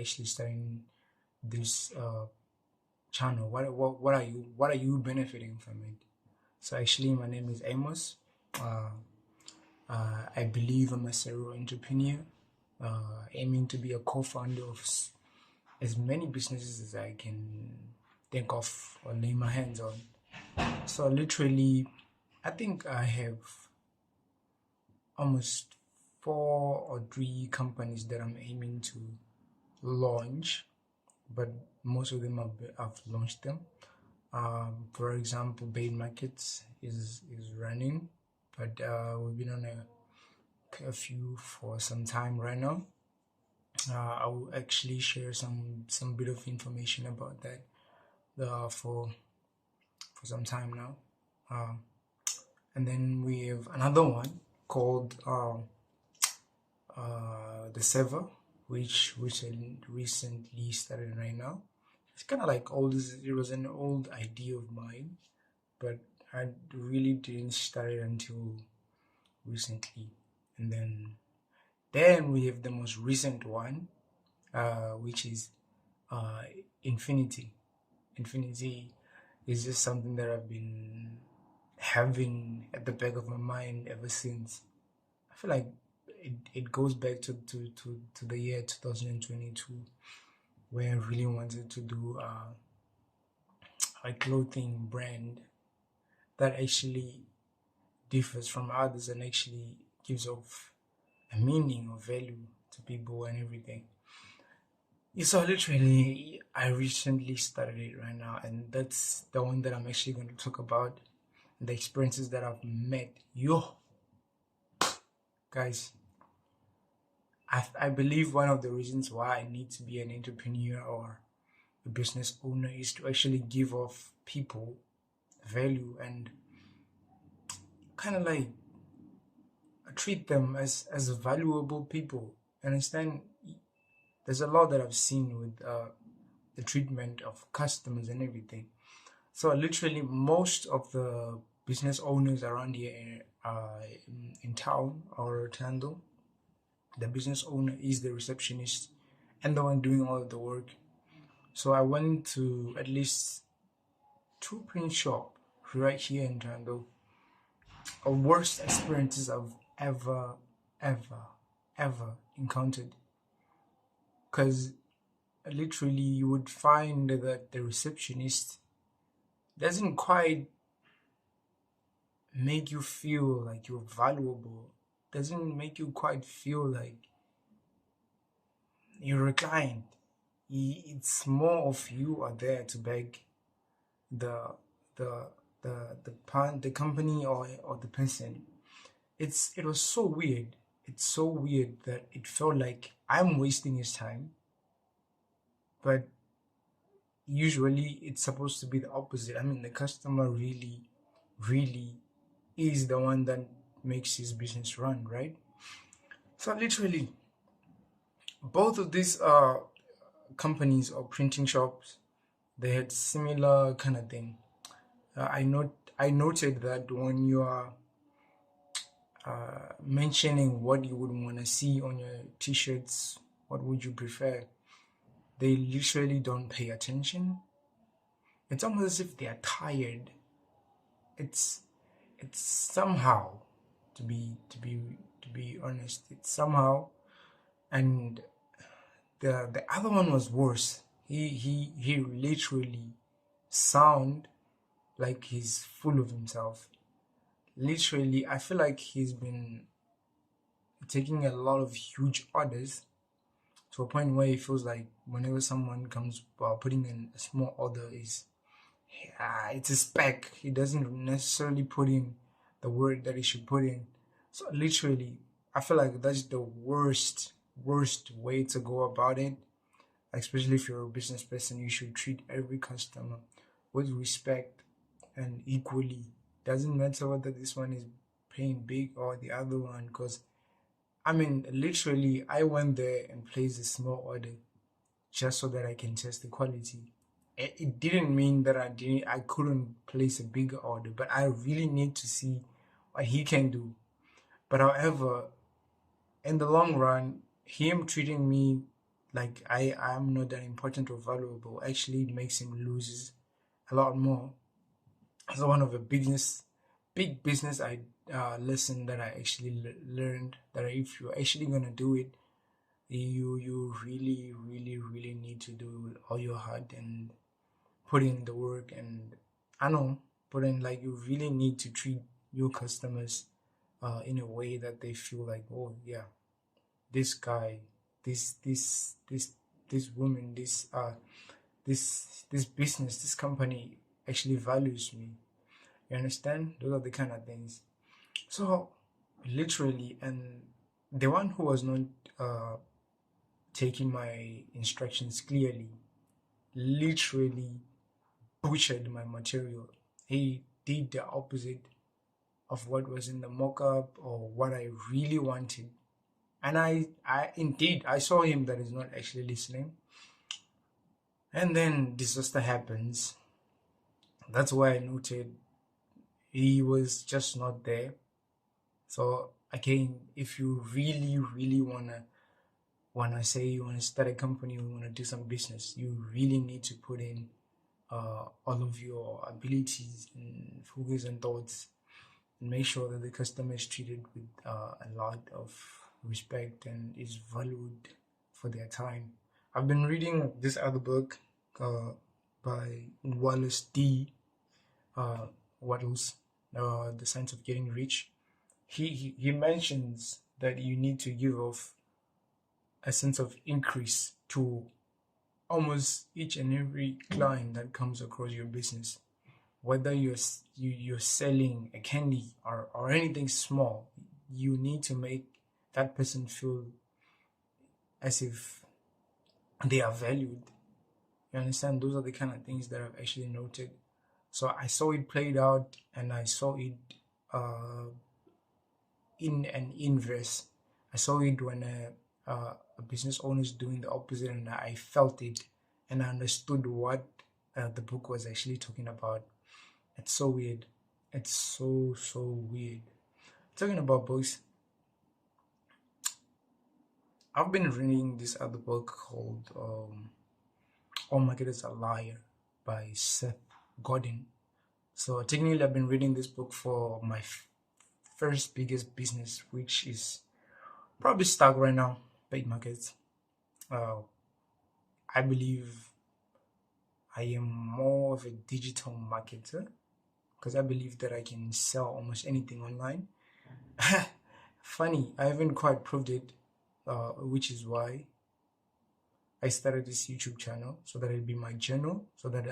actually starting this channel? What are you benefiting from it? So actually, my name is Amos. Uh, I believe I'm a serial entrepreneur, aiming to be a co-founder of as many businesses as I can think of or lay my hands on. So literally, I think I have almost 4 or 3 companies that I'm aiming to launch, but most of them I've launched them. For example, Bait Markets is running, but we've been on a few for some time right now. I will actually share some bit of information about that for some time now. And then we have another one called the Server, which recently started right now. It's kind of like old. It was an old idea of mine, but I really didn't start it until recently. And then we have the most recent one, which is Infinity. Infinity is just something that I've been having at the back of my mind ever since. I feel like it goes back to the year 2022, where I really wanted to do a clothing brand that actually differs from others and actually gives off a meaning or value to people and everything. So literally, I recently started it right now, and that's the one that I'm actually going to talk about. The experiences that I've met. Guys, I believe one of the reasons why I need to be an entrepreneur or a business owner is to actually give off people value and kind of like treat them as valuable people. Understand? There's a lot that I've seen with the treatment of customers and everything. So literally, most of the business owners around here in town or Tando, the business owner is the receptionist and the one doing all of the work. So I went to at least 2 print shop right here in Tando. Worst experiences I've ever encountered. Because literally you would find that the receptionist doesn't quite make you feel like you're valuable, doesn't make you quite feel like you're a client. It's more of you are there to beg the the company or the person. It was so weird. It's so weird that it felt like I'm wasting his time, but usually it's supposed to be the opposite. I mean, the customer really is the one that makes his business run, right? So literally, both of these companies or printing shops, they had similar kind of thing. I noted that when you are mentioning what you would want to see on your t-shirts, what would you prefer, they literally don't pay attention. It's almost as if they are tired. It's somehow, to be honest, it's somehow. And the other one was worse. He literally sound like he's full of himself. Literally, I feel like he's been taking a lot of huge orders to a point where he feels like whenever someone comes putting in a small order, it's a spec. He doesn't necessarily put in the word that he should put in. So literally, I feel like that's the worst way to go about it. Especially if you're a business person, you should treat every customer with respect and equally. Doesn't matter whether this one is paying big or the other one, because I mean, literally, I went there and placed a small order just so that I can test the quality. It didn't mean that I couldn't place a bigger order, but I really need to see what he can do. But however, in the long run, him treating me like I'm not that important or valuable actually makes him lose a lot more. So one of the big business I lesson that I actually learned, that if you're actually gonna do it, you really need to do all your heart and put in the work. And I know, put in, like, you really need to treat your customers in a way that they feel like, oh yeah, this guy, this woman, this business, this company actually values me. You understand? Those are the kind of things. So literally, and the one who was not uh, taking my instructions clearly literally butchered my material. He did the opposite of what was in the mock-up or what I really wanted. And I indeed, I saw him that is not actually listening. And then disaster happens. That's why I noted he was just not there. So again, if you really wanna say you wanna start a company, you wanna do some business, you really need to put in all of your abilities and focus and thoughts, and make sure that the customer is treated with a lot of respect and is valued for their time. I've been reading this other book by Wallace D. Wattles, The Science of Getting Rich. He mentions that you need to give off a sense of increase to almost each and every client that comes across your business. Whether you're selling a candy or anything small, you need to make that person feel as if they are valued. You understand? Those are the kind of things that I've actually noted. So I saw it played out, and I saw it uh, in an inverse. I saw it when a business owner is doing the opposite, and I felt it, and I understood what the book was actually talking about. It's so weird. It's so weird. Talking about books, I've been reading this other book called All Marketers Are Liar by Seth Godin. So technically, I've been reading this book for my first biggest business, which is probably stuck right now, paid markets. Uh, I believe I am more of a digital marketer because I believe that I can sell almost anything online. Funny, I haven't quite proved it, which is why I started this YouTube channel, so that it'll be my journal, so that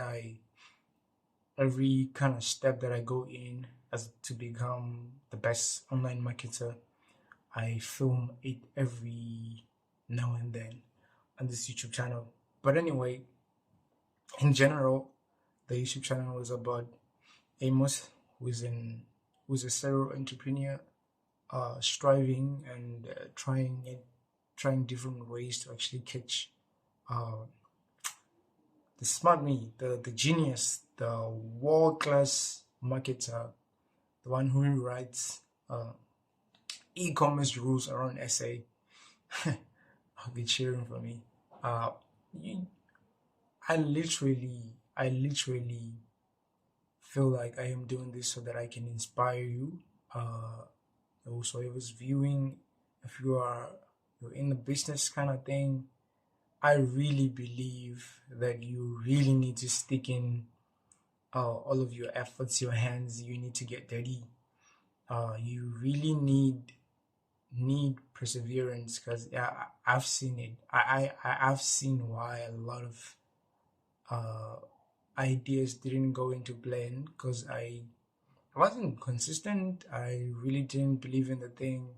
every kind of step that I go in as to become the best online marketer, I film it every now and then on this YouTube channel. But anyway, in general, the YouTube channel is about Amos, who's a serial entrepreneur, striving and trying different ways to actually catch uh, the smart me, the genius, the world class marketer, the one who writes e-commerce rules around SA. I'll be cheering for me. Uh, you, I literally feel like I am doing this so that I can inspire you. Whosoever's viewing, if you're in the business kind of thing, I really believe that you really need to stick in all of your efforts, your hands. You need to get dirty. You really need perseverance, because I've seen it. I've seen why a lot of uh, ideas didn't go into plan because I wasn't consistent. I really didn't believe in the thing,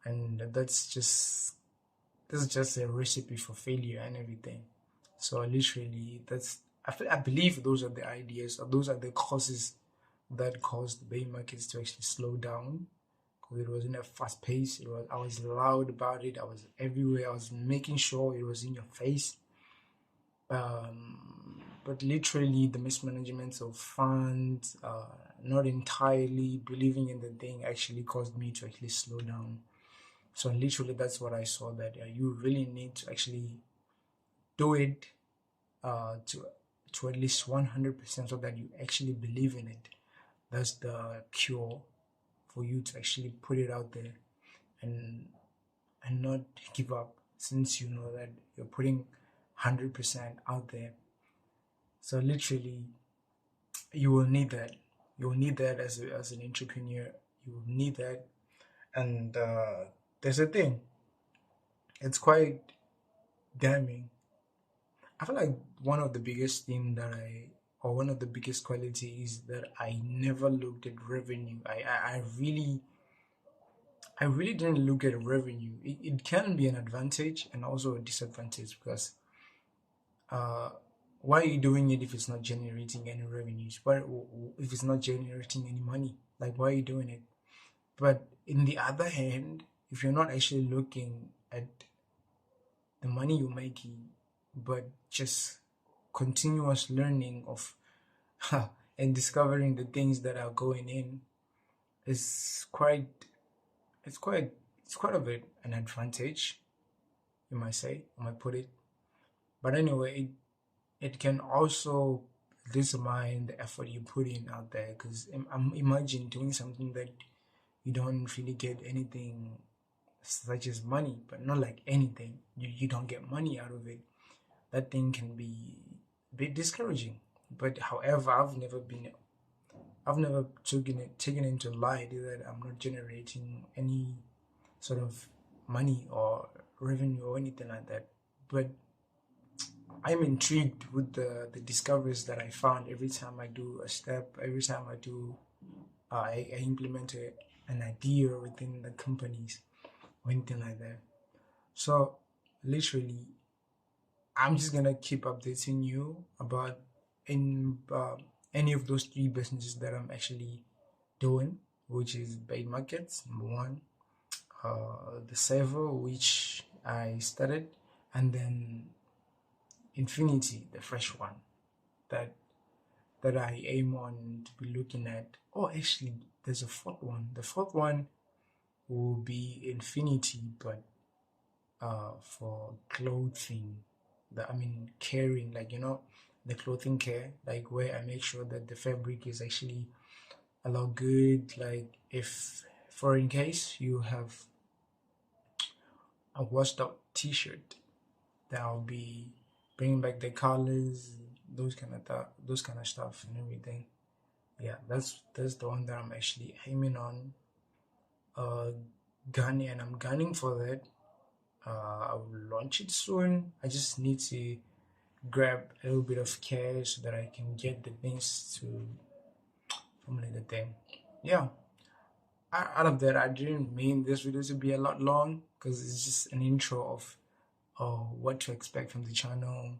and that's just a recipe for failure and everything. So literally, I believe those are the ideas, or those are the causes that caused the Bay markets to actually slow down, because it wasn't a fast pace. I was loud about it. I was everywhere. I was making sure it was in your face. But literally, the mismanagement of funds, not entirely believing in the thing, actually caused me to actually slow down. So literally, that's what I saw, that you really need to actually do it to at least 100% so that you actually believe in it. That's the cure for you to actually put it out there and not give up, since you know that you're putting 100% out there. So literally, you will need that. You will need that as an entrepreneur. You will need that. And there's a thing. It's quite damning. I feel like one of the biggest thing that or one of the biggest qualities that I never looked at revenue. I really didn't look at revenue. It can be an advantage and also a disadvantage, because uh, why are you doing it if it's not generating any revenues? Why, if it's not generating any money? Like, why are you doing it? But in the other hand, if you're not actually looking at the money you're making, but just continuous learning of and discovering the things that are going in, is quite it's quite it's quite a bit an advantage, you might say, I might put it. But anyway, it can also determine the effort you put in out there, because imagine doing something that you don't really get anything such as money, but not like anything, you don't get money out of it. That thing can be a bit discouraging. But however, I've never taken into light that I'm not generating any sort of money or revenue or anything like that. But I'm intrigued with the discoveries that I found every time I do a step, every time I implement an idea within the companies or anything like that. So literally, I'm just gonna keep updating you about in any of those three businesses that I'm actually doing, which is bait markets, number one, the server which I started, and then Infinity, the fresh one that I aim on to be looking at. Oh, actually, there's a fourth one. The fourth one will be Infinity, but for clothing. Caring, like, the clothing care, like where I make sure that the fabric is actually a lot good. Like, if, for in case you have a washed out T-shirt, that I'll be bringing back the colors, those kind of stuff and everything. Yeah, that's the one that I'm actually aiming on, uh, gunning, and I'm gunning for that. I will launch it soon. I just need to grab a little bit of cash so that I can get the things to formulate the thing. Yeah, out of that, I didn't mean this video to be a lot long, because it's just an intro of what to expect from the channel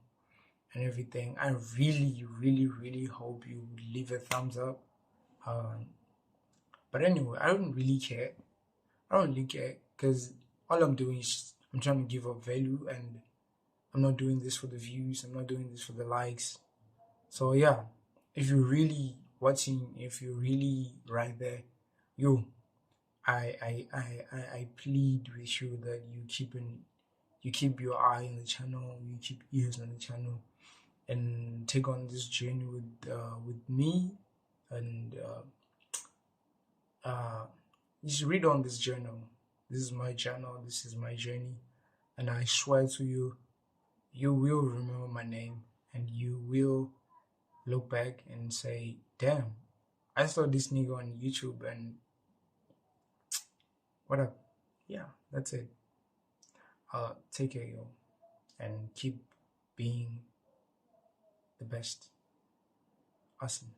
and everything. I really, really, really hope you leave a thumbs up. But anyway, I don't really care. I don't really care, because all I'm doing is I'm trying to give up value, and I'm not doing this for the views. I'm not doing this for the likes. So yeah, if you're really watching, if you're really right there, yo, I plead with you that you keep your eye on the channel, you keep ears on the channel, and take on this journey with me, and just read on this journal. This is my journal. This is my journey, and I swear to you, you will remember my name, and you will look back and say, "Damn, I saw this nigga on YouTube, and what up?" Yeah, that's it. Take care, yo, and keep being the best. Awesome.